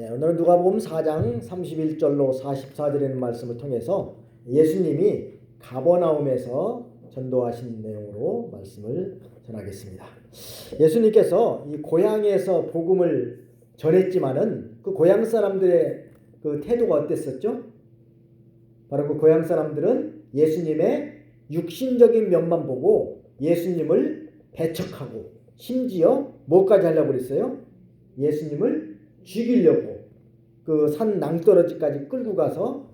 오늘은 누가복음 4장 31절로 44절에 있는 말씀을 통해서 예수님이 가버나움에서 전도하신 내용으로 말씀을 전하겠습니다. 예수님께서 이 고향에서 복음을 전했지만은 그 고향 사람들의 그 태도가 어땠었죠? 바로 그 고향 사람들은 예수님의 육신적인 면만 보고 예수님을 배척하고 심지어 뭐까지 하려고 그랬어요? 예수님을 죽이려고 그 산 낭떠러지까지 끌고 가서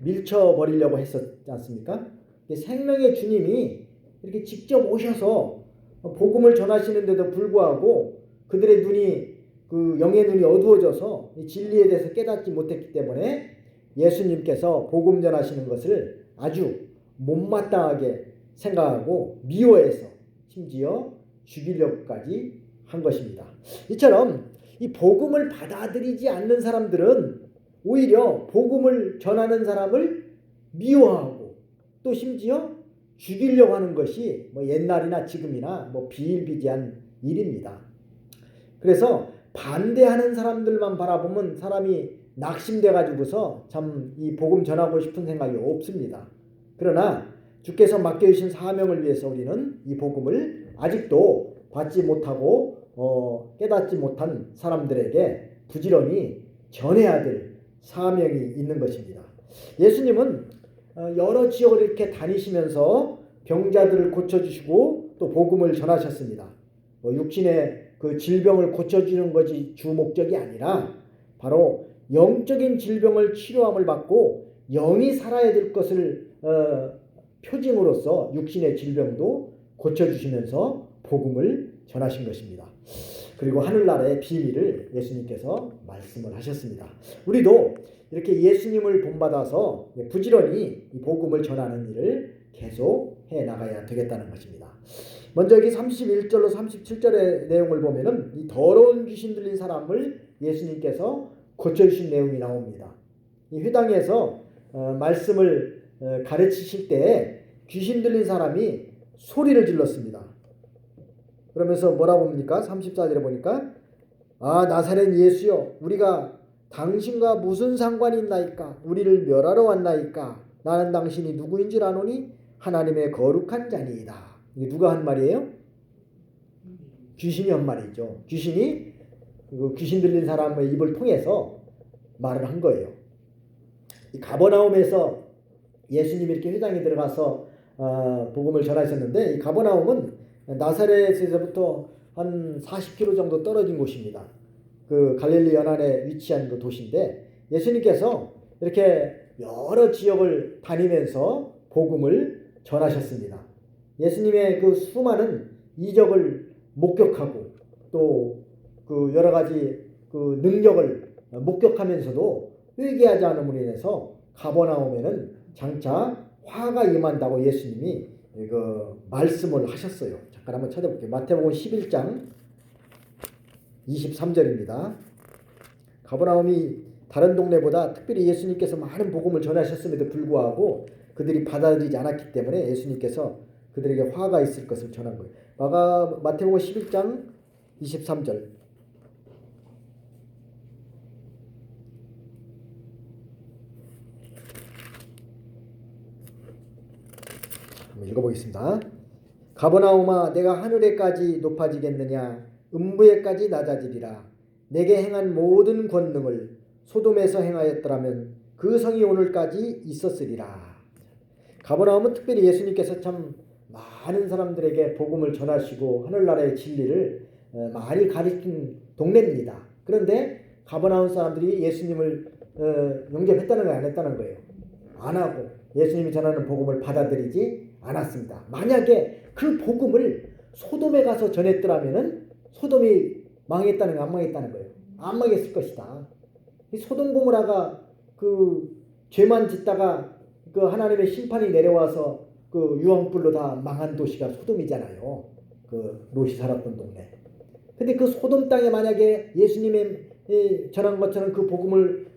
밀쳐버리려고 했었지 않습니까? 생명의 주님이 이렇게 직접 오셔서 복음을 전하시는데도 불구하고 그들의 눈이 그 영의 눈이 어두워져서 진리에 대해서 깨닫지 못했기 때문에 예수님께서 복음 전하시는 것을 아주 못마땅하게 생각하고 미워해서 심지어 죽이려고까지 한 것입니다. 이처럼 이 복음을 받아들이지 않는 사람들은 오히려 복음을 전하는 사람을 미워하고 또 심지어 죽이려고 하는 것이 옛날이나 지금이나 비일비재한 일입니다. 그래서 반대하는 사람들만 바라보면 사람이 낙심돼 가지고서 참 이 복음 전하고 싶은 생각이 없습니다. 그러나 주께서 맡겨주신 사명을 위해서 우리는 이 복음을 아직도 받지 못하고 깨닫지 못한 사람들에게 부지런히 전해야 될 사명이 있는 것입니다. 예수님은 여러 지역을 이렇게 다니시면서 병자들을 고쳐주시고 또 복음을 전하셨습니다. 육신의 그 질병을 고쳐주는 것이 주 목적이 아니라 바로 영적인 질병을 치료함을 받고 영이 살아야 될 것을 표징으로서 육신의 질병도 고쳐주시면서 복음을 전하신 것입니다. 그리고 하늘나라의 비밀을 예수님께서 말씀을 하셨습니다. 우리도 이렇게 예수님을 본받아서 부지런히 이 복음을 전하는 일을 계속 해 나가야 되겠다는 것입니다. 먼저 여기 31절로 37절의 내용을 보면은 이 더러운 귀신 들린 사람을 예수님께서 고쳐주신 내용이 나옵니다. 이 회당에서 말씀을 가르치실 때 귀신 들린 사람이 소리를 질렀습니다. 그러면서 뭐라고 봅니까? 34절에 보니까 나사렛 예수여 우리가 당신과 무슨 상관이 있나이까? 우리를 멸하러 왔나이까? 나는 당신이 누구인 줄 아노니 하나님의 거룩한 자니이다. 이게 누가 한 말이에요? 귀신이 한 말이죠. 귀신이 귀신 들린 사람의 입을 통해서 말을 한 거예요. 이 가버나움에서 예수님이 이렇게 회당에 들어가서 복음을 전하셨는데 이 가버나움은 나사렛에서부터 한 40km 정도 떨어진 곳입니다. 그 갈릴리 연안에 위치한 그 도시인데 예수님께서 이렇게 여러 지역을 다니면서 복음을 전하셨습니다. 예수님의 그 수많은 이적을 목격하고 또 그 여러 가지 그 능력을 목격하면서도 회개하지 않음으로 인해서 가버나움에는 장차 화가 임한다고 예수님이 그 말씀을 하셨어요. 잠깐 한번 찾아볼게요. 마태복음 11장 23절입니다. 가버나움이 다른 동네보다 특별히 예수님께서 많은 복음을 전하셨음에도 불구하고 그들이 받아들이지 않았기 때문에 예수님께서 그들에게 화가 있을 것을 전한 거예요. 마태복음 11장 23절 읽어보겠습니다. 가버나움아 내가 하늘에까지 높아지겠느냐 음부에까지 낮아지리라. 내게 행한 모든 권능을 소돔에서 행하였더라면 그 성이 오늘까지 있었으리라. 가버나움은 특별히 예수님께서 참 많은 사람들에게 복음을 전하시고 하늘나라의 진리를 많이 가르친 동네입니다. 그런데 가버나움 사람들이 예수님을 영접했다는 거예요? 안 했다는 거예요? 안 하고 예수님이 전하는 복음을 받아들이지 않았습니다. 만약에 그 복음을 소돔에 가서 전했더라면은 소돔이 망했다는 거 안 망했다는 거예요? 안 망했을 것이다. 이 소돔 고모라가 그 죄만 짓다가 그 하나님의 심판이 내려와서 그 유황불로 다 망한 도시가 소돔이잖아요. 그 롯이 살았던 동네. 근데 그 소돔 땅에 만약에 예수님의 전한 것처럼 그 복음을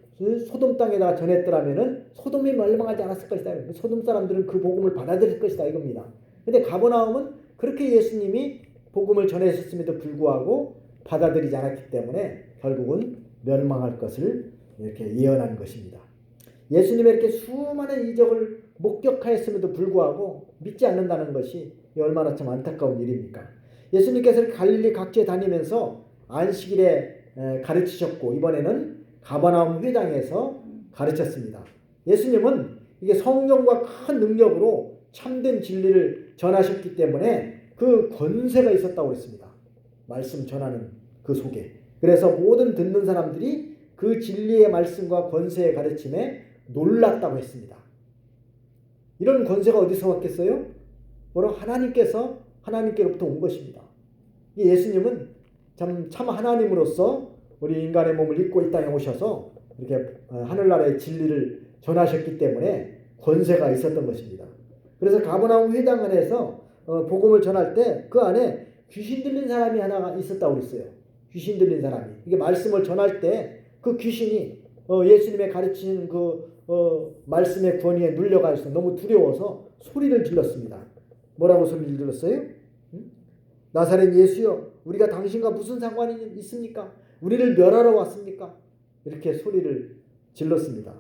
소돔 땅에다가 전했더라면은 소돔이 멸망하지 않았을 것이다. 소돔 사람들은 그 복음을 받아들일 것이다 이겁니다. 근데 가버나움은 그렇게 예수님이 복음을 전하셨음에도 불구하고 받아들이지 않았기 때문에 결국은 멸망할 것을 이렇게 예언한 것입니다. 예수님의 이렇게 수많은 이적을 목격하였음에도 불구하고 믿지 않는다는 것이 얼마나 참 안타까운 일입니까? 예수님께서 갈릴리 각지에 다니면서 안식일에 가르치셨고 이번에는 가버나움 회당에서 가르쳤습니다. 예수님은 이게 성령과 큰 능력으로 참된 진리를 전하셨기 때문에 그 권세가 있었다고 했습니다. 말씀 전하는 그 속에. 그래서 모든 듣는 사람들이 그 진리의 말씀과 권세의 가르침에 놀랐다고 했습니다. 이런 권세가 어디서 왔겠어요? 바로 하나님께로부터 온 것입니다. 예수님은 참 하나님으로서 우리 인간의 몸을 입고 이 땅에 오셔서 이렇게 하늘나라의 진리를 전하셨기 때문에 권세가 있었던 것입니다. 그래서 가버나움 회당 안에서 복음을 전할 때 그 안에 귀신 들린 사람이 하나가 있었다고 그랬어요. 귀신 들린 사람이. 이게 말씀을 전할 때 그 귀신이 예수님의 가르치는 말씀의 권위에 눌려가지고 너무 두려워서 소리를 질렀습니다. 뭐라고 소리를 질렀어요? 나사렛 예수여, 우리가 당신과 무슨 상관이 있습니까? 우리를 멸하러 왔습니까? 이렇게 소리를 질렀습니다.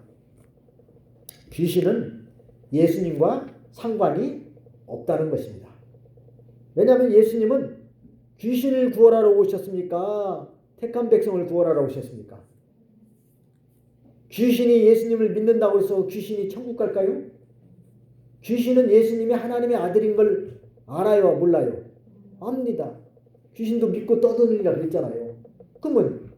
귀신은 예수님과 상관이 없다는 것입니다. 왜냐하면 예수님은 귀신을 구원하러 오셨습니까? 택한 백성을 구원하러 오셨습니까? 귀신이 예수님을 믿는다고 해서 귀신이 천국 갈까요? 귀신은 예수님이 하나님의 아들인 걸 알아요? 몰라요? 압니다. 귀신도 믿고 떠드느니라 그랬잖아요. 그러면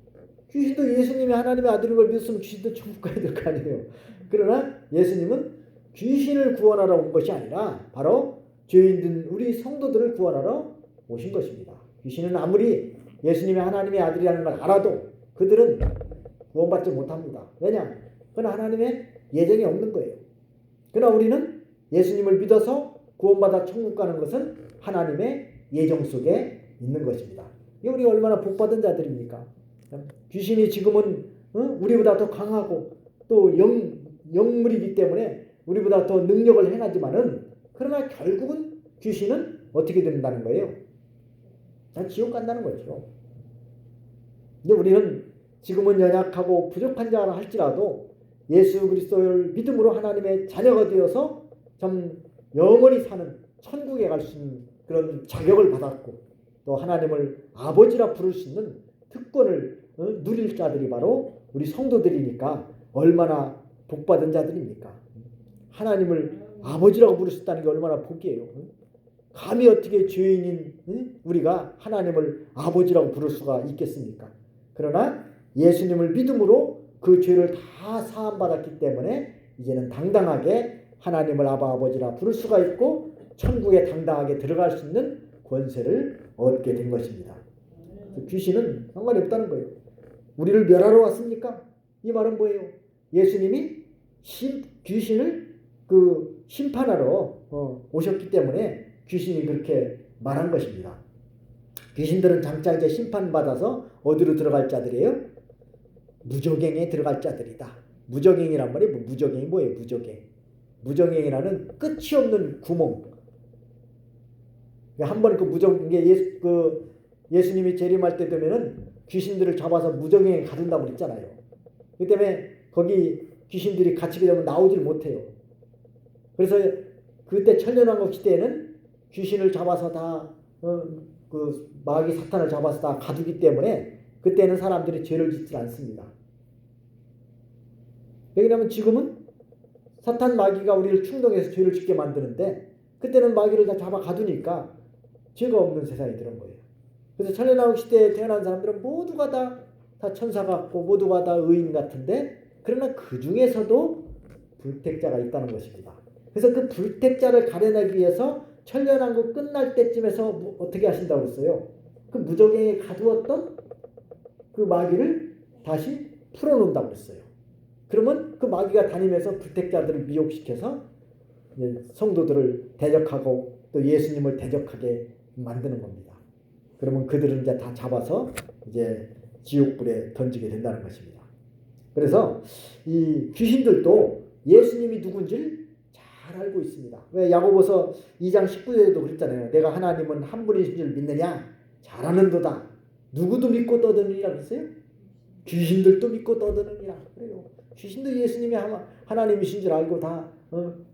귀신도 예수님이 하나님의 아들인 걸 믿었으면 귀신도 천국 가야 될 거 아니에요. 그러나 예수님은 귀신을 구원하러 온 것이 아니라 바로 죄인된 우리 성도들을 구원하러 오신 것입니다. 귀신은 아무리 예수님이 하나님의 아들이라는 걸 알아도 그들은 구원받지 못합니다. 왜냐? 그건 하나님의 예정에 없는 거예요. 그러나 우리는 예수님을 믿어서 구원받아 천국 가는 것은 하나님의 예정 속에 있는 것입니다. 이게 우리가 얼마나 복받은 자들입니까? 귀신이 지금은 우리보다 더 강하고 또 영물이기 때문에 우리보다 더 능력을 행하지만은 그러나 결국은 귀신은 어떻게 된다는 거예요? 다 지옥 간다는 거죠. 근데 우리는 지금은 연약하고 부족한 자라 할지라도 예수 그리스도를 믿음으로 하나님의 자녀가 되어서 참 영원히 사는 천국에 갈 수 있는 그런 자격을 받았고 또 하나님을 아버지라 부를 수 있는 특권을 누릴 자들이 바로 우리 성도들이니까 얼마나 복받은 자들입니까? 하나님을 아버지라고 부를 수 있다는 게 얼마나 복이에요. 감히 어떻게 죄인인 우리가 하나님을 아버지라고 부를 수가 있겠습니까? 그러나 예수님을 믿음으로 그 죄를 다 사함받았기 때문에 이제는 당당하게 하나님을 아버지라 부를 수가 있고 천국에 당당하게 들어갈 수 있는 권세를 얻게 된 것입니다. 귀신은 상관이 없다는 거예요. 우리를 멸하러 왔습니까? 이 말은 뭐예요? 예수님이 귀신을 심판하러 오셨기 때문에 귀신이 그렇게 말한 것입니다. 귀신들은 장차 이제 심판받아서 어디로 들어갈 자들이에요? 무저갱에 들어갈 자들이다. 무저갱이란 말이 무저갱이 뭐예요? 무저갱이라는 끝이 없는 구멍. 한 번 예수님이 재림할 때 되면은 귀신들을 잡아서 무저갱에 가둔다고 그랬잖아요. 그 때문에 거기 귀신들이 갇히게 되면 나오질 못해요. 그래서 그때 천년왕국 시대에는 귀신을 잡아서 다 마귀 사탄을 잡아서 다 가두기 때문에 그때는 사람들이 죄를 짓지 않습니다. 왜냐하면 지금은 사탄 마귀가 우리를 충동해서 죄를 짓게 만드는데 그때는 마귀를 다 잡아 가두니까 죄가 없는 세상이 들은 거예요. 그래서 천년왕국 시대에 태어난 사람들은 모두가 다 천사 같고 모두가 다 의인 같은데 그러나 그 중에서도 불택자가 있다는 것입니다. 그래서 그 불택자를 가려내기 위해서 천년왕국 끝날 때쯤에서 어떻게 하신다고 했어요? 그 무저갱에 가두었던 그 마귀를 다시 풀어놓는다고 했어요. 그러면 그 마귀가 다니면서 불택자들을 미혹시켜서 성도들을 대적하고 또 예수님을 대적하게 만드는 겁니다. 그러면 그들은 이제 다 잡아서 이제 지옥불에 던지게 된다는 것입니다. 그래서 이 귀신들도 예수님이 누군지를 잘 알고 있습니다. 왜 야고보서 2장 19절에도 그랬잖아요. 내가 하나님은 한 분이신 줄 믿느냐? 잘 아는도다. 누구도 믿고 떠드느니라 그랬어요? 귀신들도 믿고 떠드느니라 그래요. 귀신도 예수님이 하나님이신 줄 알고 다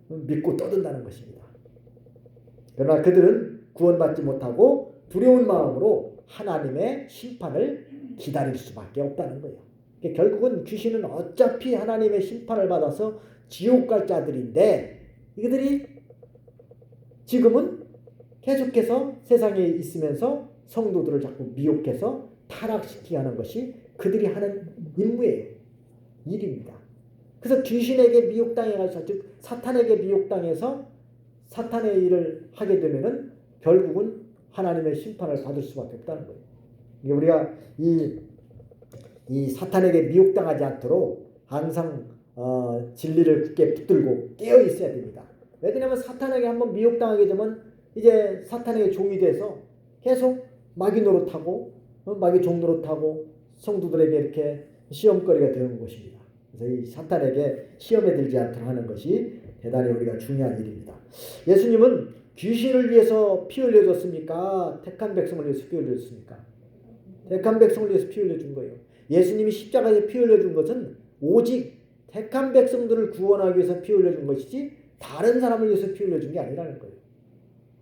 믿고 떠든다는 것입니다. 그러나 그들은 구원받지 못하고 두려운 마음으로 하나님의 심판을 기다릴 수밖에 없다는 거예요. 결국은 귀신은 어차피 하나님의 심판을 받아서 지옥 갈 자들인데 이들이 지금은 계속해서 세상에 있으면서 성도들을 자꾸 미혹해서 타락시키게 하는 것이 그들이 하는 임무예요. 일입니다. 그래서 귀신에게 미혹당해서 즉 사탄에게 미혹당해서 사탄의 일을 하게 되면은 결국은 하나님의 심판을 받을 수밖에 없다는 거예요. 우리가 이 사탄에게 미혹당하지 않도록 항상 진리를 굳게 붙들고 깨어 있어야 됩니다. 왜냐하면 사탄에게 한번 미혹당하게 되면 이제 사탄에게 종이 돼서 계속 마귀 노릇하고 마귀 종 노릇하고 성도들에게 이렇게 시험거리가 되는 것입니다. 그래서 이 사탄에게 시험에 들지 않도록 하는 것이 대단히 우리가 중요한 일입니다. 예수님은 귀신을 위해서 피 흘려줬습니까? 택한 백성을 위해서 피 흘려줬습니까? 택한 백성을 위해서 피 흘려준 거예요. 예수님이 십자가에 피 흘려준 것은 오직 택한 백성들을 구원하기 위해서 피 흘려준 것이지 다른 사람을 위해서 피 흘려준 게 아니라는 거예요.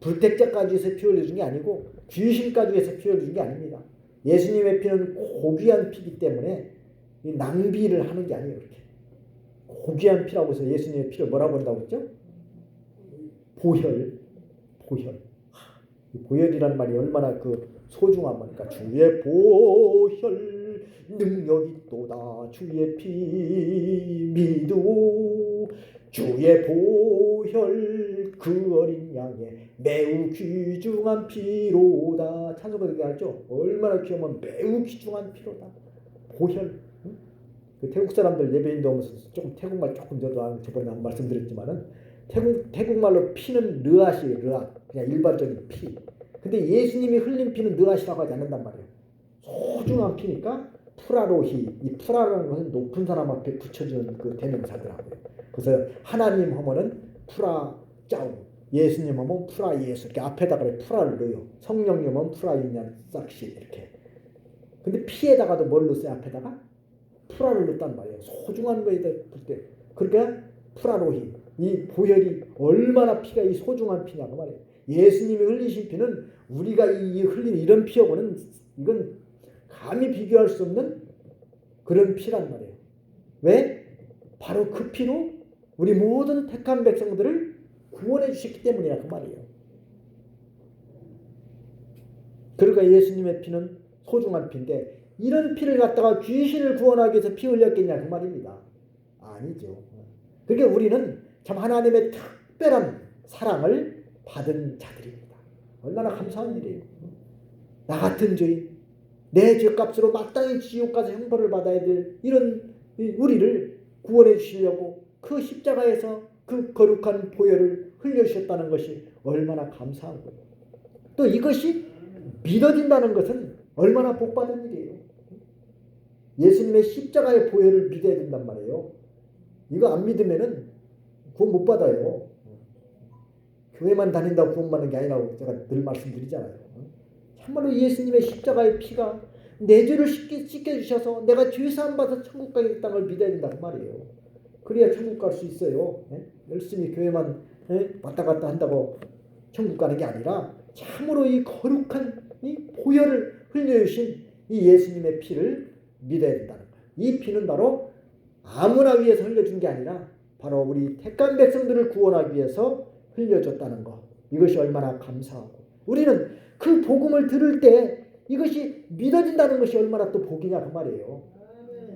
불택자까지 위해서 피 흘려준 게 아니고 귀신까지 위해서 피 흘려준 게 아닙니다. 예수님의 피는 고귀한 피이기 때문에 낭비를 하는 게 아니에요. 이렇게 고귀한 피라고 해서 예수님의 피를 뭐라고 한다고 했죠? 보혈. 보혈이라는 말이 얼마나 그 소중한 말이니까 주의 보혈 능력이 또다 주의 피 믿으오 주의 보혈 그 어린 양의 매우 귀중한 피로다. 찬송가 얘기하죠. 얼마나 귀하면 매우 귀중한 피로다. 보혈. 그 태국 사람들 예배인도 오면서 조금 태국말 조금 저도 저번에 한번 말씀드렸지만은 태국말로 피는 르앗이에요. 르앗. 그냥 일반적인 피. 근데 예수님이 흘린 피는 르앗이라고 하지 않는단 말이에요. 소중한 피니까 프라로히. 이 프라라는 것은 높은 사람 앞에 붙여주는 그 대명사더라고요. 그래서 하나님 하면은 프라 짜우, 예수님 하면 프라 예수 이렇게 앞에다가 프라를 넣어요. 성령님 하면 프라 인양 싹시 이렇게. 근데 피에다가도 뭘 넣었어요? 앞에다가 프라를 넣었단 말이에요. 소중한 거에 볼 때. 그러니까 프라로히. 이 보혈이 얼마나 피가 이 소중한 피냐고 말이에요. 예수님이 흘리신 피는 우리가 이 흘린 이런 피하고는 이건 감히 비교할 수 없는 그런 피란 말이에요. 왜? 바로 그 피로 우리 모든 택한 백성들을 구원해 주셨기 때문이라 그 말이에요. 그러니까 예수님의 피는 소중한 피인데 이런 피를 갖다가 귀신을 구원하기 위해서 피 흘렸겠냐 그 말입니다. 아니죠. 그러니까 우리는 참 하나님의 특별한 사랑을 받은 자들입니다. 얼마나 감사한 일이에요. 나 같은 죄인, 내 죄값으로 마땅히 지옥 가서 형벌을 받아야 될 이런 우리를 구원해 주시려고 그 십자가에서 그 거룩한 보혈을 흘려주셨다는 것이 얼마나 감사한 거예요. 또 이것이 믿어진다는 것은 얼마나 복받은 일이에요. 예수님의 십자가의 보혈을 믿어야 된단 말이에요. 이거 안 믿으면은 구원 못 받아요. 교회만 다닌다고 구원 받는 게 아니라고 제가 늘 말씀드리잖아요. 참말로 예수님의 십자가의 피가 내 죄를 씻겨주셔서 내가 죄사함 받아서 천국 가겠다는 걸 믿어야 된다고 말이에요. 그래야 천국 갈 수 있어요. 열심히 교회만 왔다 갔다 한다고 천국 가는 게 아니라 참으로 이 거룩한 이 보혈을 흘려주신 이 예수님의 피를 믿어야 된다는 거예요. 이 피는 바로 아무나 위해서 흘려준 게 아니라 바로 우리 택한 백성들을 구원하기 위해서 흘려줬다는 것. 이것이 얼마나 감사하고 우리는 그 복음을 들을 때 이것이 믿어진다는 것이 얼마나 또 복이냐 그 말이에요.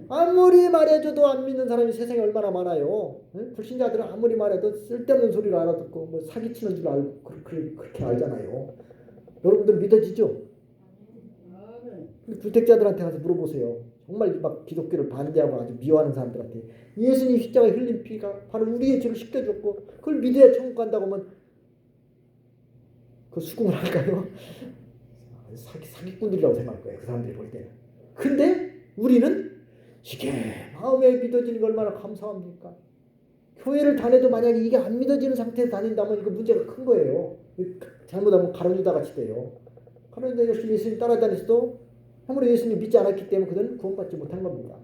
아무리 말해줘도 안 믿는 사람이 세상에 얼마나 많아요. 불신자들은 아무리 말해도 쓸데없는 소리를 알아듣고 뭐 사기치는 줄 알고 그렇게 알잖아요. 여러분들 믿어지죠? 불택자들한테 가서 물어보세요. 정말 막 기독교를 반대하고 아주 미워하는 사람들한테 예수님 십자가에 흘린 피가 바로 우리의 죄를 씻겨줬고 그걸 믿어야 천국 간다고 하면 그 수긍을 할까요? 사기꾼들이라고 생각할 거예요. 그 사람들이 볼 때는. 근데 우리는 이게 마음에 믿어지는 게 얼마나 감사합니까? 교회를 다녀도 만약에 이게 안 믿어지는 상태에서 다닌다면 이거 문제가 큰 거예요. 잘못하면 가로주다 같이 돼요. 가로주다 열심히 예수님 따라다니서도 아무리 예수님 믿지 않았기 때문에 그들은 구원받지 못한 겁니다.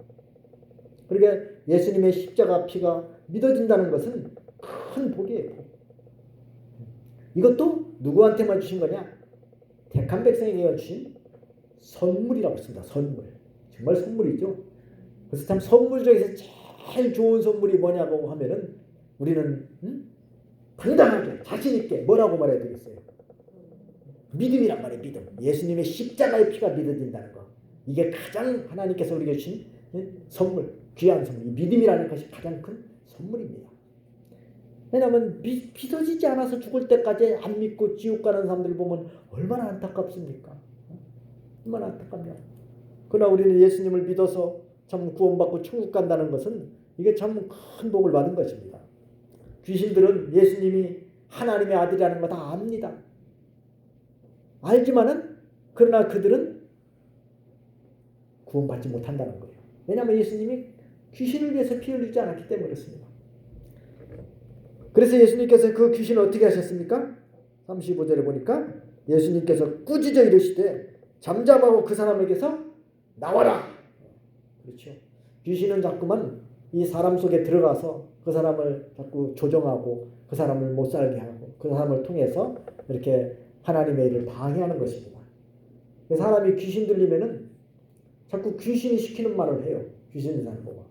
그러니까 예수님의 십자가 피가 믿어진다는 것은 큰 복이에요. 이것도 누구한테만 주신 거냐? 택한 백성에게 주신 선물이라고 했습니다. 선물. 정말 선물이죠. 그래서 참 선물 중에서 제일 좋은 선물이 뭐냐고 하면은 우리는 당당하게 자신있게 뭐라고 말해야 되겠어요? 믿음이란 말이에요. 믿음. 예수님의 십자가의 피가 믿어진다는 거. 이게 가장 하나님께서 우리에게 주신 선물, 귀한 선물. 이 믿음이라는 것이 가장 큰 선물입니다. 왜냐하면 믿어지지 않아서 죽을 때까지 안 믿고 지옥 가는 사람들 보면 얼마나 안타깝습니까? 얼마나 안타깝냐. 그러나 우리는 예수님을 믿어서 참 구원받고 천국 간다는 것은 이게 참 큰 복을 받은 것입니다. 귀신들은 예수님이 하나님의 아들이라는 거 다 압니다. 알지만은 그러나 그들은 구원받지 못한다는 거예요. 왜냐하면 예수님이 귀신을 위해서 피 흘리지 않았기 때문에 그렇습니다. 그래서 예수님께서 그 귀신을 어떻게 하셨습니까? 35절에 보니까 예수님께서 꾸짖어 이르시되 잠잠하고 그 사람에게서 나와라. 그렇죠. 귀신은 자꾸만 이 사람 속에 들어가서 그 사람을 자꾸 조정하고 그 사람을 못 살게 하고 그 사람을 통해서 이렇게 하나님의 일을 다하게 하는 것입니다. 사람이 귀신 들리면은 자꾸 귀신이 시키는 말을 해요. 귀신 사람 보고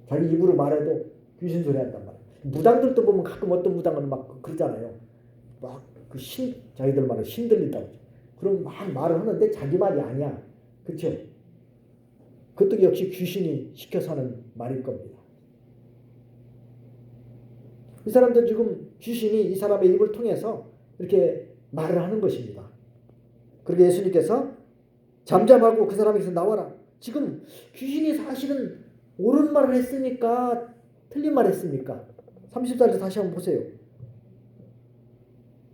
자기 입으로 말해도 귀신 소리 한단 말이에요. 무당들도 보면 가끔 어떤 무당은 막 그러잖아요. 막 그 자기들 말을 신 들린다고. 그럼 막 말을 하는데 자기 말이 아니야. 그렇죠? 그것도 역시 귀신이 시켜서 하는 말일 겁니다. 이 사람들 지금 귀신이 이 사람의 입을 통해서 이렇게 말을 하는 것입니다. 그러게 예수님께서 잠잠하고 그 사람에게서 나와라. 지금 귀신이 사실은 옳은 말을 했습니까? 틀린 말을 했습니까? 30절에 다시 한번 보세요.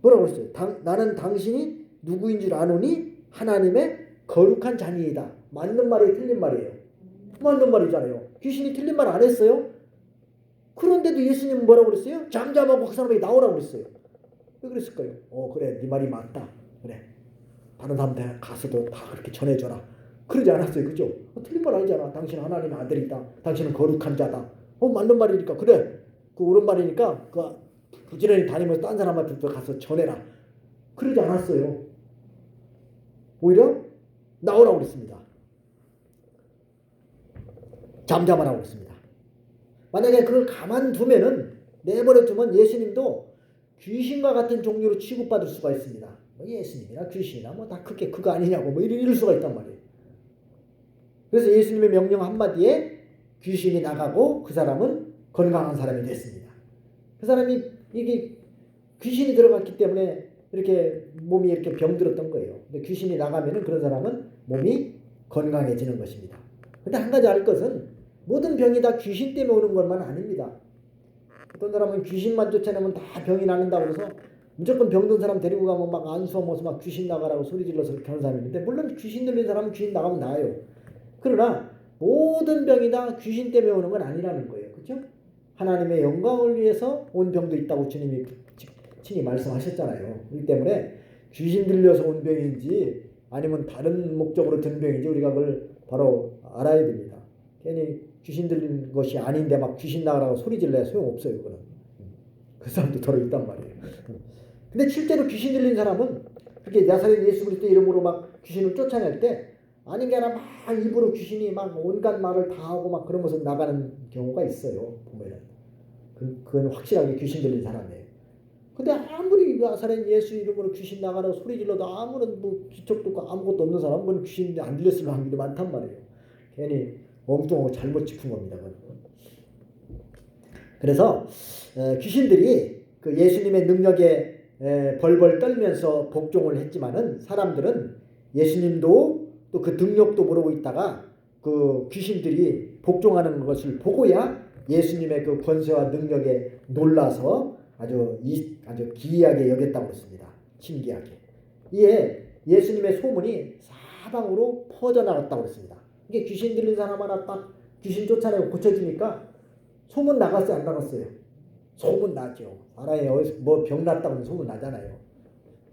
뭐라고 했어요? 나는 당신이 누구인 줄 아노니 하나님의 거룩한 자니이다. 맞는 말이에요? 틀린 말이에요? 맞는 말이잖아요. 귀신이 틀린 말 안 했어요? 그런데도 예수님은 뭐라고 그랬어요? 잠잠하고 그 사람에게 나오라고 그랬어요. 왜 그랬을까요? 그래, 네 말이 맞다. 그래, 다른 사람한테 가서도 다 그렇게 전해줘라. 그러지 않았어요. 그죠? 틀린 말 아니잖아. 당신 하나님의 아들이다. 당신은 거룩한 자다. 맞는 말이니까. 그래, 그 옳은 말이니까 그 부지런히 다니면서 딴 사람한테 가서 전해라. 그러지 않았어요. 오히려 나오라고 그랬습니다. 잠잠하라고 그랬습니다. 만약에 그걸 가만두면은 내버려두면 예수님도 귀신과 같은 종류로 취급받을 수가 있습니다. 예수님이나 귀신이나 다 그게 그거 아니냐고 이럴 수가 있단 말이에요. 그래서 예수님의 명령 한마디에 귀신이 나가고 그 사람은 건강한 사람이 됐습니다. 그 사람이 이게 귀신이 들어갔기 때문에 이렇게 몸이 이렇게 병들었던 거예요. 근데 귀신이 나가면은 그런 사람은 몸이 건강해지는 것입니다. 근데 한 가지 알 것은 모든 병이 다 귀신 때문에 오는 것만 아닙니다. 어떤 사람은 귀신만 쫓아내면 다 병이 나는다고 해서 무조건 병든 사람 데리고 가면 막 안수하면서 막 귀신 나가라고 소리 질러서 그렇게 하는 사람이 있는데, 물론 귀신 들린 사람은 귀신 나가면 나아요. 그러나 모든 병이 다 귀신 때문에 오는 건 아니라는 거예요. 그렇죠? 하나님의 영광을 위해서 온 병도 있다고 주님이 친히 말씀하셨잖아요. 그렇기 때문에 귀신 들려서 온 병인지 아니면 다른 목적으로 든 병인지 우리가 그걸 바로 알아야 됩니다. 괜히 귀신 들린 것이 아닌데 막 귀신 나가라고 소리 질러야 소용없어요. 그거는. 그 사람도 더러 있단 말이에요. 근데 실제로 귀신 들린 사람은 그렇게 나사렛 예수 그리스도 이름으로 막 귀신을 쫓아낼 때 아닌 게 아니라 막 입으로 귀신이 막 온갖 말을 다 하고 막 그러면서 나가는 경우가 있어요. 보면은. 그건 확실하게 귀신 들린 사람이에요. 근데 아무리 나사렛 예수 이름으로 귀신 나가라고 소리 질러도 아무런 기척도 없고 아무것도 없는 사람은 귀신이 안 들렸을 확률이 많단 말이에요. 괜히 엉뚱하고 잘못 짚은 겁니다. 그래서 귀신들이 그 예수님의 능력에 벌벌 떨면서 복종을 했지만은 사람들은 예수님도 또 그 능력도 모르고 있다가 그 귀신들이 복종하는 것을 보고야 예수님의 그 권세와 능력에 놀라서 아주 기이하게 여겼다고 했습니다. 신기하게. 이에 예수님의 소문이 사방으로 퍼져나갔다고 했습니다. 이게 귀신 들린 사람 하나 딱 귀신 쫓아내고 고쳐주니까 소문 나갔어요, 안 나갔어요? 소문 나죠. 사람이 뭐 병 났다고 소문 나잖아요.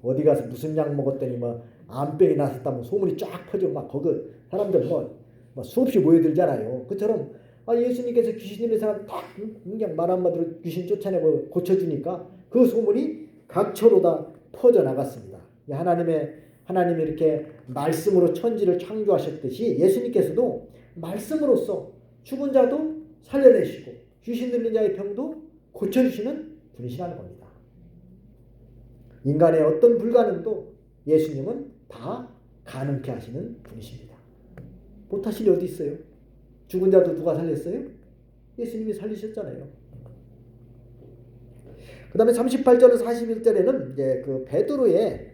어디 가서 무슨 약 먹었더니 뭐 암병이 났었다면 소문이 쫙 퍼지고 막 거기 사람들 뭐 수없이 모여들잖아요. 그처럼 예수님께서 귀신 있는 사람 딱 그냥 말 한마디로 귀신 쫓아내고 고쳐주니까 그 소문이 각처로 다 퍼져 나갔습니다. 하나님이 이렇게 말씀으로 천지를 창조하셨듯이 예수님께서도 말씀으로써 죽은 자도 살려내시고 귀신 들린 자의 병도 고쳐주시는 분이시라는 겁니다. 인간의 어떤 불가능도 예수님은 다 가능케 하시는 분이십니다. 못하실 리 어디 있어요? 죽은 자도 누가 살렸어요? 예수님이 살리셨잖아요. 그 다음에 38절에서 41절에는 이제 그 베드로의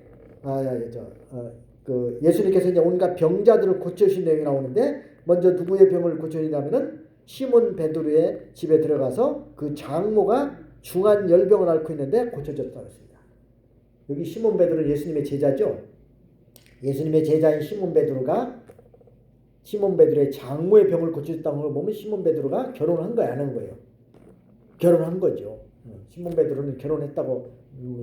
그 예수님께서 이제 온갖 병자들을 고쳐주신 내용이 나오는데 먼저 누구의 병을 고쳐주냐면은 시몬 베드로의 집에 들어가서 그 장모가 중한 열병을 앓고 있는데 고쳐졌다고 했습니다. 여기 시몬 베드로는 예수님의 제자죠. 예수님의 제자인 시몬 베드로의 장모의 병을 고쳐줬다는 걸 보면 시몬 베드로가 결혼을 한 거예요, 안 한 거예요? 결혼한 거죠. 시몬 베드로는 결혼했다고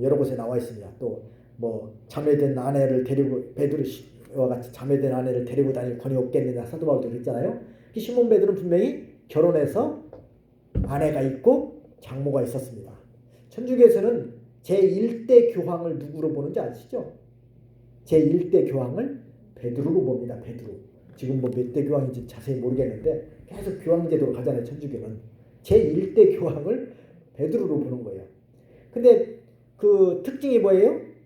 여러 곳에 나와 있습니다. 또 뭐 자매된 아내를 데리고 베드로와 같이 자매된 아내를 데리고 다닐 권위 없겠느냐 사도 바울도 그랬잖아요. 시몬 베드로는 분명히 결혼해서 아내가 있고 장모가 있었습니다. 천주교에서는 제1대 교황을 누구로 보는지 아시죠? 제1대 교황을 베드로로 봅니다. 베드로. 지금 뭐 몇 대 교황인지 자세히 모르겠는데 계속 교황제도로 가잖아요. 천주교는. 제1대 교황을 베드로로 보는 거예요. 근데 그 특징이 뭐예요?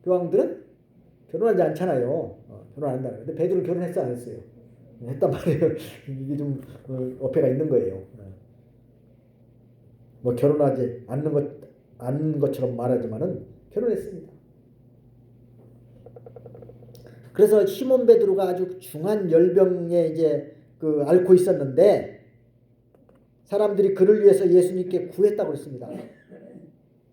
교황들은 결혼하지 않잖아요. 결혼 안 한다는. 근데 베드로는 결혼했어 안 했어요? 했단 말이에요. 이게 좀 어폐가 있는 거예요. 뭐 결혼하지 않는 것처럼 말하지만은 결혼했습니다. 그래서 시몬 베드로가 아주 중한 열병에 이제 그 앓고 있었는데 사람들이 그를 위해서 예수님께 구했다고 그랬습니다.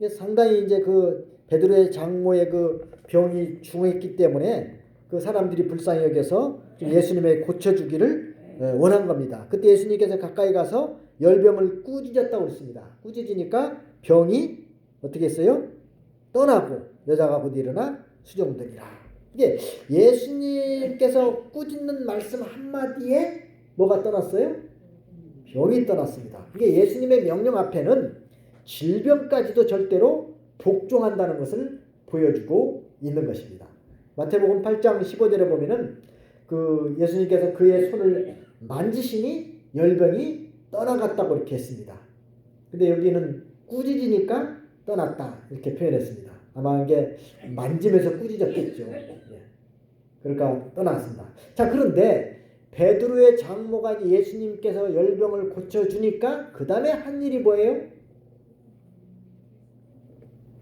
상당히 이제 그 베드로의 장모의 그 병이 중했기 때문에 그 사람들이 불쌍히 여겨서 예수님의 고쳐주기를 원한 겁니다. 그때 예수님께서 가까이 가서 열병을 꾸짖었다고 그랬습니다. 꾸짖으니까 병이 어떻게 했어요? 떠나고 여자가 곧 일어나 수종되니라. 이게 예수님께서 꾸짖는 말씀 한마디에 뭐가 떠났어요? 병이 떠났습니다. 이게 예수님의 명령 앞에는 질병까지도 절대로 복종한다는 것을 보여주고 있는 것입니다. 마태복음 8장 15절에 보면은 그 예수님께서 그의 손을 만지시니 열병이 떠나갔다고 이렇게 했습니다. 근데 여기는 꾸짖으니까 떠났다 이렇게 표현했습니다. 아마 이게 만지면서 꾸짖었겠죠. 그러니까 떠났습니다. 자, 그런데 베드로의 장모가 예수님께서 열병을 고쳐주니까 그 다음에 한 일이 뭐예요?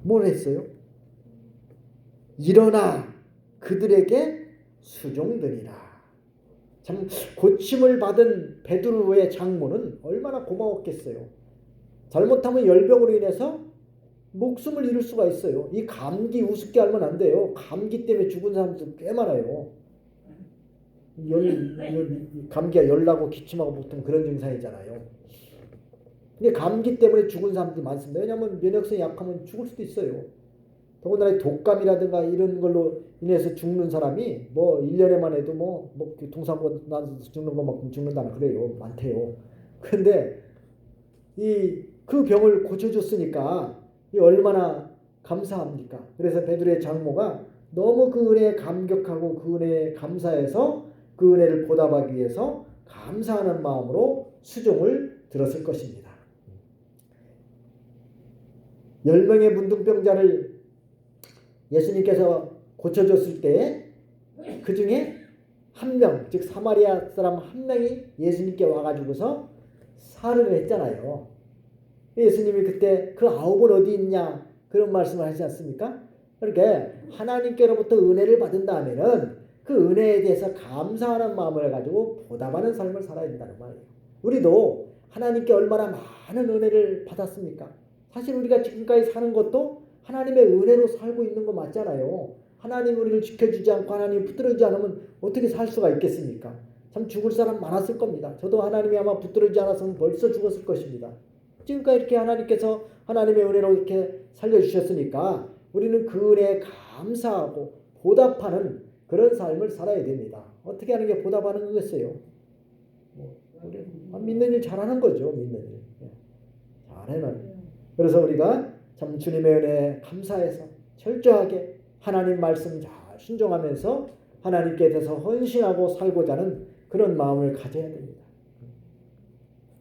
뭘 했어요? 일어나 그들에게 수종되니라. 참 고침을 받은 베드로의 장모는 얼마나 고마웠겠어요. 잘못하면 열병으로 인해서 목숨을 잃을 수가 있어요. 이 감기 우습게 알면 안 돼요. 감기 때문에 죽은 사람들 꽤 많아요. 감기가 열나고 기침하고 보통 그런 증상이잖아요. 근데 감기 때문에 죽은 사람들이 많습니다. 왜냐하면 면역성이 약하면 죽을 수도 있어요. 더군다나 독감이라든가 이런 걸로 인해서 죽는 사람이 뭐 1년에만 해도 뭐 교통사고 나서 죽는 것만큼 죽는다나 그래요. 많대요. 그런데 그 병을 고쳐줬으니까 얼마나 감사합니까? 그래서 베드로의 장모가 너무 그 은혜에 감격하고 그 은혜에 감사해서 그 은혜를 보답하기 위해서 감사하는 마음으로 수종을 들었을 것입니다. 10명의 문둥병자를 예수님께서 고쳐줬을 때 그 중에 한 명, 즉 사마리아 사람 한 명이 예수님께 와가지고서 살을 했잖아요. 예수님이 그때 그 9은 어디 있냐 그런 말씀을 하시지 않습니까? 그러니까 하나님께로부터 은혜를 받은다면은 그 은혜에 대해서 감사하는 마음을 가지고 보답하는 삶을 살아야 된다는 말이에요. 우리도 하나님께 얼마나 많은 은혜를 받았습니까? 사실 우리가 지금까지 사는 것도 하나님의 은혜로 살고 있는 거 맞잖아요. 하나님 우리를 지켜주지 않고 하나님 붙들어주지 않으면 어떻게 살 수가 있겠습니까? 참 죽을 사람 많았을 겁니다. 저도 하나님이 아마 붙들어주지 않았으면 벌써 죽었을 것입니다. 지금까지 이렇게 하나님께서 하나님의 은혜로 이렇게 살려주셨으니까 우리는 그 은혜에 감사하고 보답하는 그런 삶을 살아야 됩니다. 어떻게 하는 게 보답하는 거겠어요? 우리 믿는 일 잘하는 거죠. 믿는 일. 잘해는. 그래서 우리가 참 주님의 은혜에 감사해서 철저하게 하나님 말씀 잘 순종하면서 하나님께 대해서 헌신하고 살고자 하는 그런 마음을 가져야 됩니다.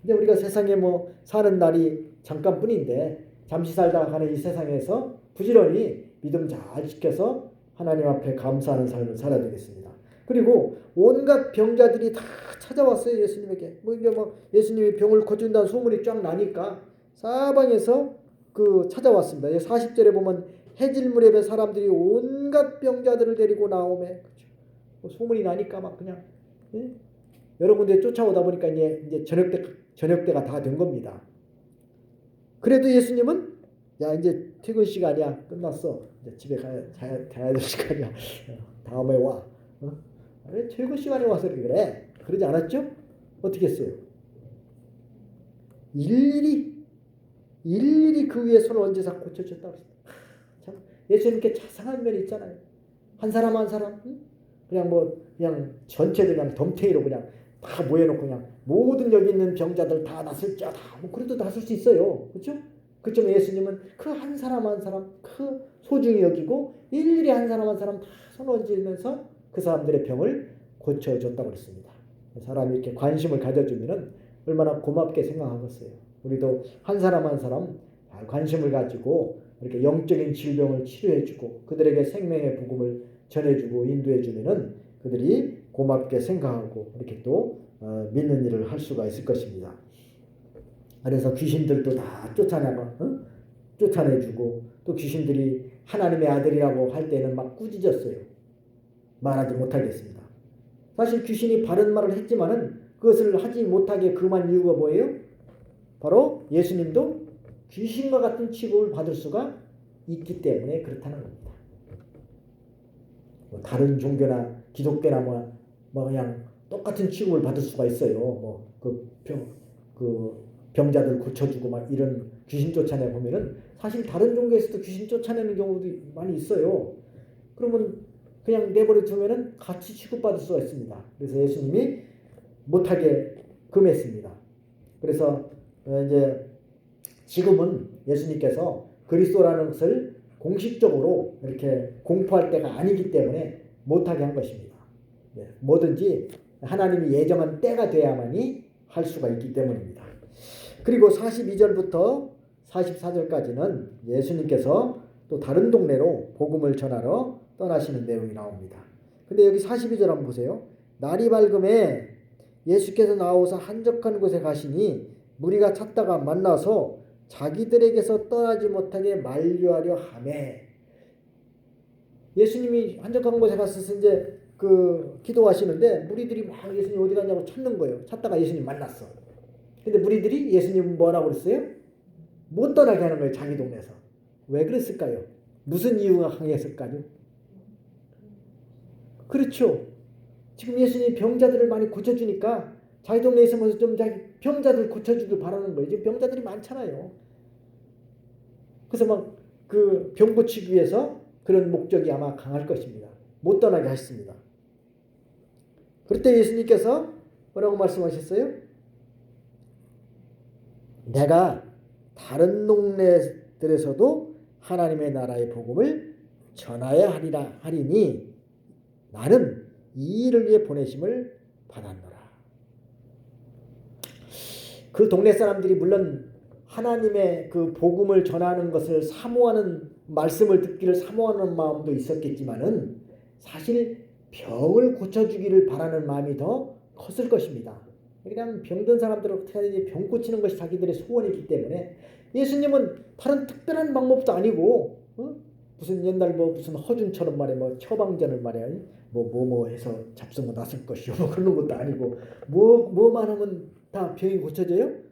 근데 우리가 세상에 사는 날이 잠깐뿐인데 잠시 살다가 가는 이 세상에서 부지런히 믿음 잘 지켜서 하나님 앞에 감사하는 삶을 살아야 되겠습니다. 그리고 온갖 병자들이 다 찾아왔어요. 예수님에게. 예수님이 병을 고쳐준다는 소문이 쫙 나니까 사방에서 찾아왔습니다. 40절에 보면 해질무렵에 사람들이 온갖 병자들을 데리고 나오매. 그렇죠. 소문이 나니까 막 그냥 여러 군데 쫓아오다 보니까 이제 저녁때가 다 된 겁니다. 그래도 예수님은 이제 퇴근 시간이야. 끝났어. 이제 집에 가야 될 시간이야. 다음에 와. 왜 퇴근 시간에 와서 그래? 그러지 않았죠? 어떻게 했어요? 일일이 그 위에 손을 얹어서 고쳐줬다고 했어요. 참 예수님께 자상한 면이 있잖아요. 한 사람 한 사람 그냥 전체들 그냥 덤탱이로 그냥 다 모여놓고 그냥 모든 여기 있는 병자들 다 낫을 자 다 그래도 낫을 수 있어요. 그렇죠? 그쯤 예수님은 그 한 사람 한 사람 그 소중히 여기고 일일이 한 사람 한 사람 다 손 얹으면서 그 사람들의 병을 고쳐줬다고 그랬습니다. 사람이 이렇게 관심을 가져주면은 얼마나 고맙게 생각하겠어요. 우리도 한 사람 한 사람 관심을 가지고 이렇게 영적인 질병을 치료해주고 그들에게 생명의 복음을 전해주고 인도해주면은 그들이 고맙게 생각하고 이렇게 또 믿는 일을 할 수가 있을 것입니다. 그래서 귀신들도 다 쫓아내주고 또 귀신들이 하나님의 아들이라고 할 때는 막 꾸짖었어요. 말하지 못하겠습니다. 사실 귀신이 바른 말을 했지만은 그것을 하지 못하게 금한 이유가 뭐예요? 바로 예수님도 귀신과 같은 취급을 받을 수가 있기 때문에 그렇다는 겁니다. 다른 종교나 기독교나 그냥 똑같은 취급을 받을 수가 있어요. 병자들 고쳐주고 막 이런 귀신 쫓아내 보면은 사실 다른 종교에서도 귀신 쫓아내는 경우도 많이 있어요. 그러면 그냥 내버려 두면은 같이 취급받을 수가 있습니다. 그래서 예수님이 못하게 금했습니다. 그래서 이제 지금은 예수님께서 그리스도라는 것을 공식적으로 이렇게 공포할 때가 아니기 때문에 못하게 한 것입니다. 뭐든지 하나님이 예정한 때가 돼야만이 할 수가 있기 때문입니다. 그리고 42절부터 44절까지는 예수님께서 또 다른 동네로 복음을 전하러 떠나시는 내용이 나옵니다. 근데 여기 42절 한번 보세요. 날이 밝음에 예수께서 나오사 한적한 곳에 가시니 무리가 찾다가 만나서 자기들에게서 떠나지 못하게 만류하려 하매. 예수님이 한적한 곳에 가서 이제 기도하시는데 무리들이 막 예수님 어디 갔냐고 찾는 거예요. 찾다가 예수님 만났어. 근데 무리들이 예수님 뭐라고 그랬어요? 못 떠나게 하는 거예요. 자기 동네에서. 왜 그랬을까요? 무슨 이유가 강했을까요? 그렇죠. 지금 예수님이 병자들을 많이 고쳐주니까 자기 동네에 있으면서 좀 자기 병자들 고쳐주길 바라는 거예요. 지금 병자들이 많잖아요. 그래서 막 병 고치기 위해서 그런 목적이 아마 강할 것입니다. 못 떠나게 하셨습니다. 그럴 때 예수님께서 뭐라고 말씀하셨어요? 내가 다른 동네들에서도 하나님의 나라의 복음을 전하여야 하리니 나는 이 일을 위해 보내심을 받았노라. 그 동네 사람들이 물론 하나님의 그 복음을 전하는 것을 사모하는 말씀을 듣기를 사모하는 마음도 있었겠지만은 사실 병을 고쳐주기를 바라는 마음이 더 컸을 것입니다. 그냥 병든 사람들을 어떻게 하든지 병 고치는 것이 자기들의 소원이기 때문에 예수님은 다른 특별한 방법도 아니고 무슨 옛날 무슨 허준처럼 말이야 처방전을 말이야 뭐 해서 잡수면 낫을 것이요 그런 것도 아니고 뭐만 하면 다 병이 고쳐져요?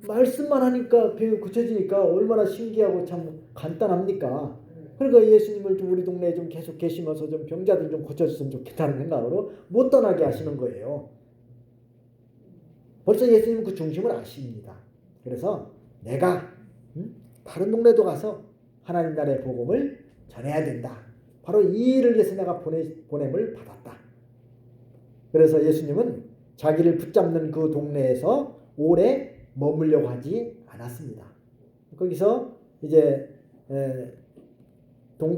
말씀만 하니까 병이 고쳐지니까 얼마나 신기하고 참 간단합니까? 그러니까 예수님을 좀 우리 동네에 좀 계속 계시면서 좀 병자들 좀 고쳐줬으면 좋겠다는 생각으로 못 떠나게 하시는 거예요. 벌써 예수님은 그 중심을 아십니다. 그래서 내가 다른 동네도 가서 하나님 나라의 복음을 전해야 된다. 바로 이 일을 위해서 내가 보냄을 받았다. 그래서 예수님은 자기를 붙잡는 그 동네에서 오래 머물려고 하지 않았습니다. 거기서 이제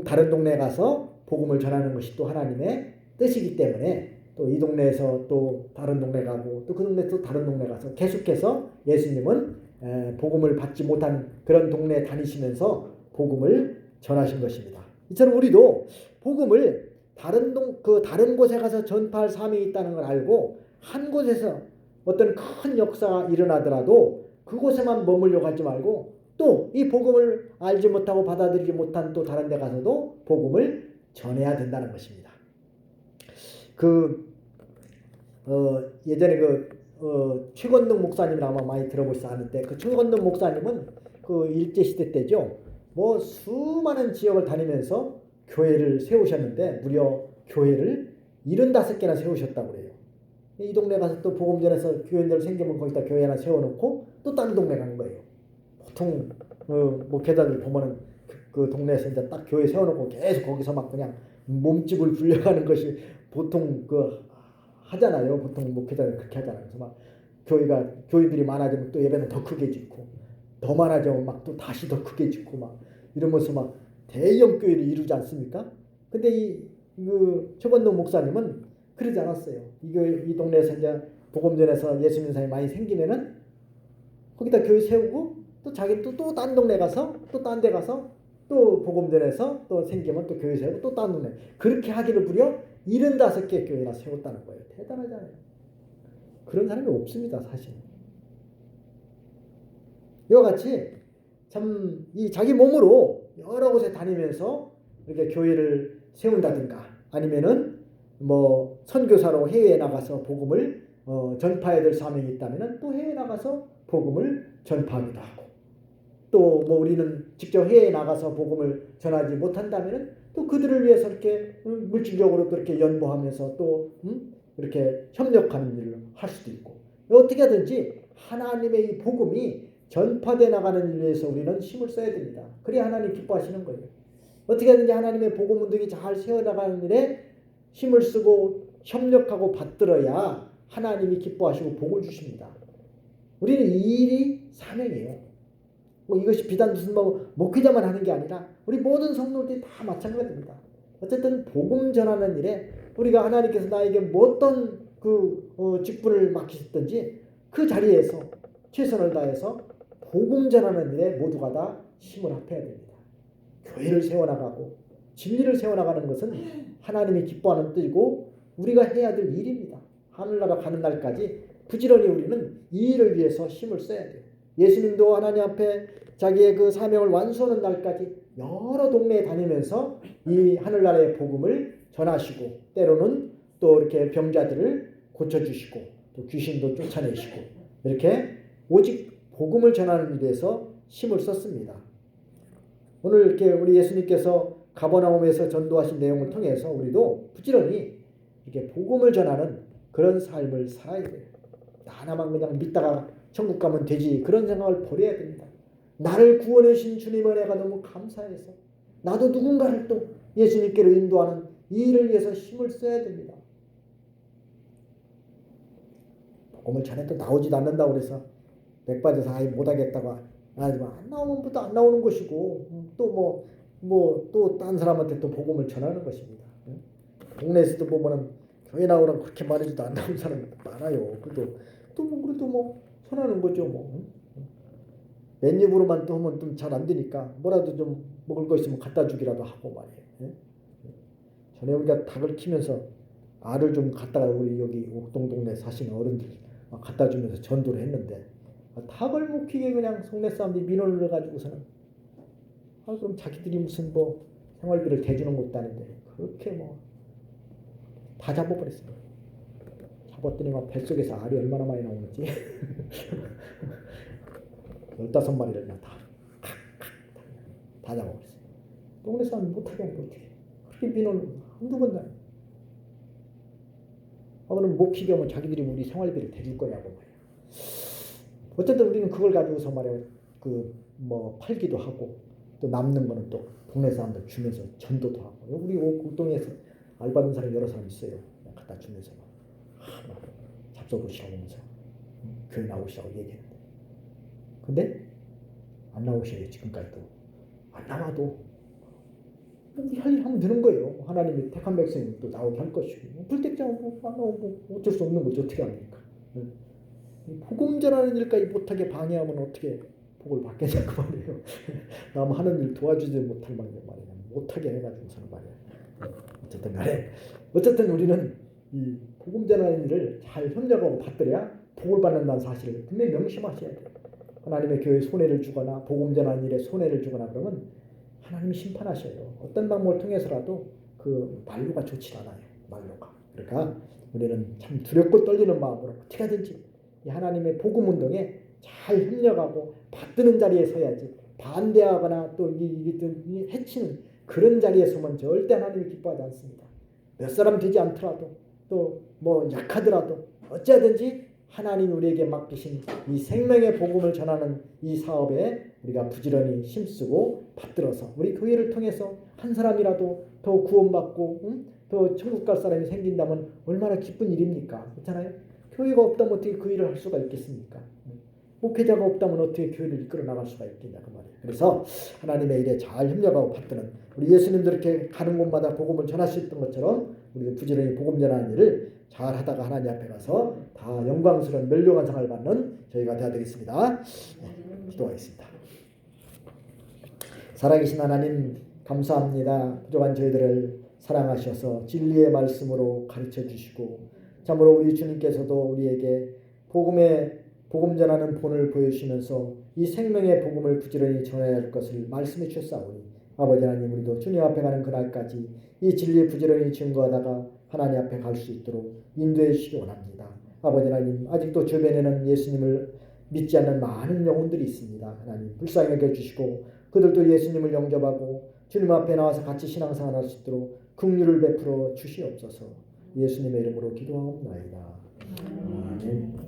다른 동네에 가서 복음을 전하는 것이 또 하나님의 뜻이기 때문에 또 이 동네에서 또 다른 동네 가고 또 그 동네 또 다른 동네 가서 계속해서 예수님은 복음을 받지 못한 그런 동네에 다니시면서 복음을 전하신 것입니다. 이처럼 우리도 복음을 다른 곳에 가서 전파할 사명이 있다는 걸 알고 한 곳에서 어떤 큰 역사가 일어나더라도 그곳에만 머물려고 하지 말고 또 이 복음을 알지 못하고 받아들이지 못한 또 다른 데 가서도 복음을 전해야 된다는 것입니다. 예전에 최건동 목사님을 아마 많이 들어보시지 않은데 그 최건동 목사님은 그 일제시대 때죠. 뭐 수많은 지역을 다니면서 교회를 세우셨는데 무려 교회를 75개나 세우셨다고 그래요. 이 동네 가서 또 복음 전해서 교인들 생기면 거기다 교회 하나 세워놓고 또 다른 동네 간 거예요. 보통 목회자들 보면은 그 동네에서 이제 딱 교회 세워놓고 계속 거기서 막 그냥 몸집을 불려가는 것이 보통 하잖아요. 보통 목회자들 그렇게 하잖아요. 그래서 막 교인들이 많아지면 또 예배는 더 크게 짓고 더 많아지면 막 또 다시 더 크게 짓고 막 이러면서 막 대형 교회를 이루지 않습니까? 근데 최건동 목사님은 그러지 않았어요. 이 동네에서 이제 복음 전해서 예수 믿는 사람이 많이 생기면은 거기다 교회 세우고 또 자기 또 딴 동네 가서 또 딴 데 가서 또 복음 전해서 또 생기면 또 교회 세우고 또 딴 동네 그렇게 하기를 무려 75개 교회나 세웠다는 거예요. 대단하잖아요. 그런 사람이 없습니다, 사실. 이와 같이 참 이 자기 몸으로 여러 곳에 다니면서 이렇게 교회를 세운다든가 아니면은 뭐 선교사로 해외에 나가서 복음을 전파해야 될 사명이 있다면은 또 해외에 나가서 복음을 전파하기도 하고 또 뭐 우리는 직접 해외에 나가서 복음을 전하지 못한다면은 또 그들을 위해서 이렇게 물질적으로 또 이렇게 연보하면서 또 이렇게 협력하는 일을 할 수도 있고 어떻게 하든지 하나님의 이 복음이 전파돼 나가는 일을 위해서 우리는 힘을 써야 됩니다. 그래야 하나님 기뻐하시는 거예요. 어떻게 하든지 하나님의 복음 운동이 잘 세워나가는 일에 힘을 쓰고 협력하고 받들어야 하나님이 기뻐하시고 복을 주십니다. 우리는 이 일이 사명이에요. 이것이 비단 무슨 목회자만 하는 게 아니라 우리 모든 성도들이 다 마찬가지입니다. 어쨌든 복음 전하는 일에 우리가 하나님께서 나에게 어떤 직분을 맡기셨든지 그 자리에서 최선을 다해서 복음 전하는 일에 모두가 다 힘을 합해야 됩니다. 교회를 세워나가고 진리를 세워나가는 것은 하나님이 기뻐하는 뜻이고 우리가 해야 될 일입니다. 하늘나라 가는 날까지 부지런히 우리는 이 일을 위해서 힘을 써야 돼요. 예수님도 하나님 앞에 자기의 그 사명을 완수하는 날까지 여러 동네에 다니면서 이 하늘나라의 복음을 전하시고 때로는 또 이렇게 병자들을 고쳐주시고 또 귀신도 쫓아내시고 이렇게 오직 복음을 전하는 일에서 힘을 썼습니다. 오늘 이렇게 우리 예수님께서 가버나움에서 전도하신 내용을 통해서 우리도 부지런히 이렇게 복음을 전하는 그런 삶을 살아야 돼요. 하나만 그냥 믿다가 천국 가면 되지 그런 생각을 버려야 됩니다. 나를 구원해 주신 주님의 은혜가 너무 감사해서 나도 누군가를 또 예수님께로 인도하는 이 일을 위해서 힘을 써야 됩니다. 복음을 전해도 나오지도 않는다고 그래서 백받아서 아예 못하겠다고 하지만 안 나오면 부터 안 나오는 것이고 또 또 딴 사람한테 또 복음을 전하는 것입니다. 동네에서도 보면은 교회 나오라고 그렇게 말해줘도 안 나오는 사람이 많아요. 그래도 전하는 거죠. 맨 입으로만 또 하면 좀 잘 안 되니까 뭐라도 좀 먹을 거 있으면 갖다 주기라도 하고 말이에요. 전에 우리가 닭을 키면서 알을 좀 갖다가 우리 여기 옥동 동네 사시는 어른들 갖다 주면서 전도를 했는데 닭을 못 키게 그냥 속내 사람들이 민원을 해가지고서는 그럼 자기들이 무슨 생활비를 대주는 것도 아닌데 그렇게 다 잡아버렸어요. 잡았더니 뱃속에서 알이 얼마나 많이 나오는지 15마리를 그냥 다 잡아버렸어요. 동네 사람 못하게 하니까 어떻게 그렇게 민원을 한두 번도 안 그럼 못 키게 하면 자기들이 우리 생활비를 대줄 거냐고 말이야. 어쨌든 우리는 그걸 가지고서 말이야 팔기도 하고 또 남는 거는 또 동네 사람들 주면서 전도도 하고. 우리 옥동에서 알바하는 사람 여러 사람 있어요. 갖다 주면서 막 잡숴보시라고 하면서 교회 나오시라고 얘기했는데, 근데 안 나오셔요. 지금까지도 안 나와도 우리 할 일 하면 되는 거예요. 하나님이 택한 백성이 또 나오게 할 것이고, 불택자가 뭐 어쩔 수 없는 거죠. 어떻게 합니까? 복음 전하는 일까지 못하게 방해하면 어떻게 복을 받겠냐고 말이에요. 남 하는 일 도와주지 못할 망정 말이야. 못하게 해가지고서는 말이야. 어쨌든 간에 어쨌든 우리는 이 복음 전하는 일을 잘 협력하고 받들어야 복을 받는다는 사실을 분명히 명심하셔야 돼요. 하나님의 교회에 손해를 주거나 복음 전하는 일에 손해를 주거나 그러면 하나님이 심판하셔요. 어떤 방법을 통해서라도 그 말로가 좋지 않아요. 말로가. 그러니까 우리는 참 두렵고 떨리는 마음으로 어떻게 하든지 이 하나님의 복음 운동에 잘 협력하고 받드는 자리에 서야지, 반대하거나 또 이 해치는 그런 자리에 서면 절대 하나님이 기뻐하지 않습니다. 몇 사람 되지 않더라도 또 뭐 약하더라도 어찌하든지 하나님 우리에게 맡기신 이 생명의 복음을 전하는 이 사업에 우리가 부지런히 힘쓰고 받들어서 우리 교회를 통해서 한 사람이라도 더 구원받고 더 천국 갈 사람이 생긴다면 얼마나 기쁜 일입니까? 그렇잖아요. 교회가 없다면 어떻게 그 일을 할 수가 있겠습니까? 목회자가 없다면 어떻게 교회를 이끌어 나갈 수가 있겠냐 그 말이에요. 그래서 하나님의 일에 잘 협력하고 받드는 우리 예수님도 이렇게 가는 곳마다 복음을 전하셨던 것처럼 우리가 부지런히 복음 전하는 일을 잘 하다가 하나님 앞에 가서 다 영광스러운 멸류관 상을 받는 저희가 되어야 되겠습니다. 기도하겠습니다. 살아계신 하나님 감사합니다. 부족한 저희들을 사랑하셔서 진리의 말씀으로 가르쳐 주시고 참으로 우리 주님께서도 우리에게 복음 전하는 본을 보여주시면서 이 생명의 복음을 부지런히 전해야 할 것을 말씀해 주셨사오니 아버지 하나님 우리도 주님 앞에 가는 그날까지 이 진리에 부지런히 증거하다가 하나님 앞에 갈 수 있도록 인도해 주시기 원합니다. 아버지 하나님 아직도 주변에는 예수님을 믿지 않는 많은 영혼들이 있습니다. 하나님 불쌍히 여겨주시고 그들도 예수님을 영접하고 주님 앞에 나와서 같이 신앙생활 할 수 있도록 긍휼을 베풀어 주시옵소서. 예수님의 이름으로 기도하옵나이다. 아멘.